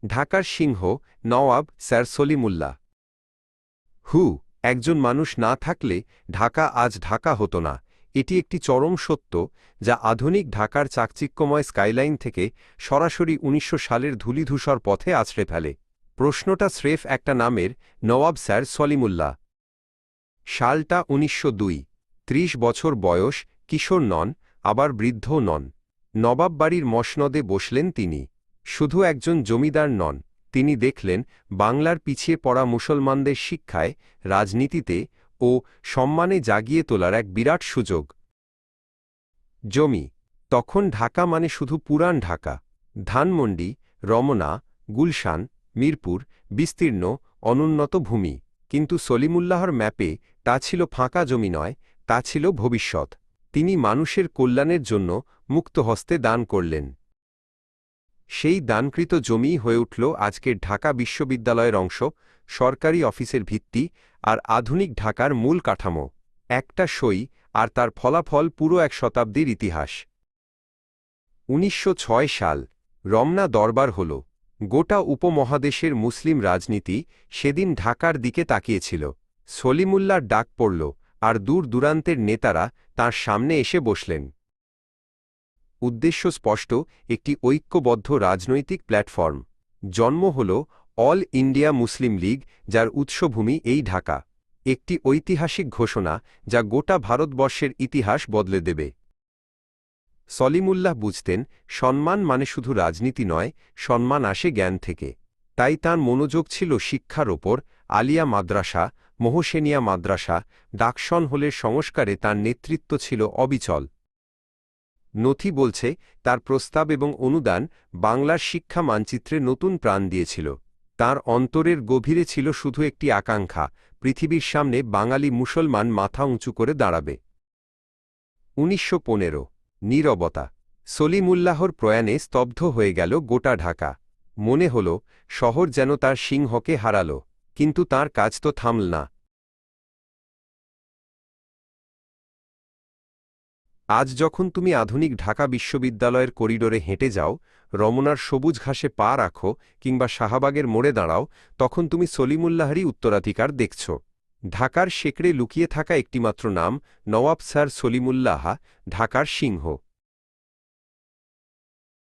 ঢাকার সিংহ নওয়াব স্যার সলিমুল্লাহ। একজন মানুষ না থাকলে ঢাকা আজ ঢাকা হতো না। এটি একটি চরম সত্য, যা আধুনিক ঢাকার চাকচিক্যময় স্কাইলাইন থেকে সরাসরি ১৯০০ সালের ধূলিধূসর পথে আছড়ে ফেলে। প্রশ্নটা স্রেফ একটা নামের, নওয়াব স্যার সলিমুল্লাহ। সালটা ১৯০২। ৩০ বছর বয়স, কিশোর নন, আবার বৃদ্ধও নন। নবাব বাড়ির মসনদে বসলেন তিনি। শুধু একজন জমিদার নন, তিনি দেখলেন বাংলার পিছিয়ে পড়া মুসলমানদের শিক্ষায়, রাজনীতিতে ও সম্মানে জাগিয়ে তোলার এক বিরাট সুযোগ। জমি। তখন ঢাকা মানে শুধু পুরান ঢাকা। ধানমন্ডি, রমনা, গুলশান, মিরপুর, বিস্তীর্ণ অনুন্নত ভূমি। কিন্তু সলিমুল্লাহর ম্যাপে তা ছিল ফাঁকা জমি নয়, তা ছিল ভবিষ্যৎ। তিনি মানুষের কল্যাণের জন্য মুক্তহস্তে দান করলেন। সেই দানকৃত জমিই হয়ে উঠল আজকের ঢাকা বিশ্ববিদ্যালয়ের অংশ, সরকারি অফিসের ভিত্তি আর আধুনিক ঢাকার মূল কাঠামো। একটা সই, আর তার ফলাফল পুরো এক শতাব্দীর ইতিহাস। ১৯০৬ সাল, রমনা দরবার হল। গোটা উপমহাদেশের মুসলিম রাজনীতি সেদিন ঢাকার দিকে তাকিয়েছিল। সলিমুল্লাহর ডাক পড়ল, আর দূর দূরান্তের নেতারা তাঁর সামনে এসে বসলেন। উদ্দেশ্য স্পষ্ট, একটি ঐক্যবদ্ধ রাজনৈতিক প্ল্যাটফর্ম। জন্ম হল অল ইন্ডিয়া মুসলিম লীগ, যার উৎসভূমি এই ঢাকা। একটি ঐতিহাসিক ঘোষণা, যা গোটা ভারতবর্ষের ইতিহাস বদলে দেবে। সলিমুল্লাহ বুঝতেন, সম্মান মানে শুধু রাজনীতি নয়, সম্মান আসে জ্ঞান থেকে। তাই তাঁর মনোযোগ ছিল শিক্ষার ওপর। আলিয়া মাদ্রাসা, মোহসেনিয়া মাদ্রাসা, ডাকশন হলের সংস্কারে তাঁর নেতৃত্ব ছিল অবিচল। নথি বলছে, তার প্রস্তাব এবং অনুদান বাংলার শিক্ষা মানচিত্রে নতুন প্রাণ দিয়েছিল। তার অন্তরের গভীরে ছিল শুধু একটি আকাঙ্ক্ষা, পৃথিবীর সামনে বাঙালি মুসলমান মাথা উঁচু করে দাঁড়াবে। ১৯১৫। নীরবতা। সলিমুল্লাহর প্রয়াণে স্তব্ধ হয়ে গেল গোটা ঢাকা। মনে হল শহর যেন তার সিংহকে হারাল। কিন্তু তার কাজ তো থামল না। আজ যখন তুমি আধুনিক ঢাকা বিশ্ববিদ্যালয়ের করিডোরে হেঁটে যাও, রমনার সবুজ ঘাসে পা রাখো, কিংবা শাহবাগের মোড়ে দাঁড়াও, তখন তুমি সলিমুল্লাহরই উত্তরাধিকার দেখছ। ঢাকার শেকড়ে লুকিয়ে থাকা একটিমাত্র নাম, নওয়াব স্যার সলিমুল্লাহ, ঢাকার সিংহ।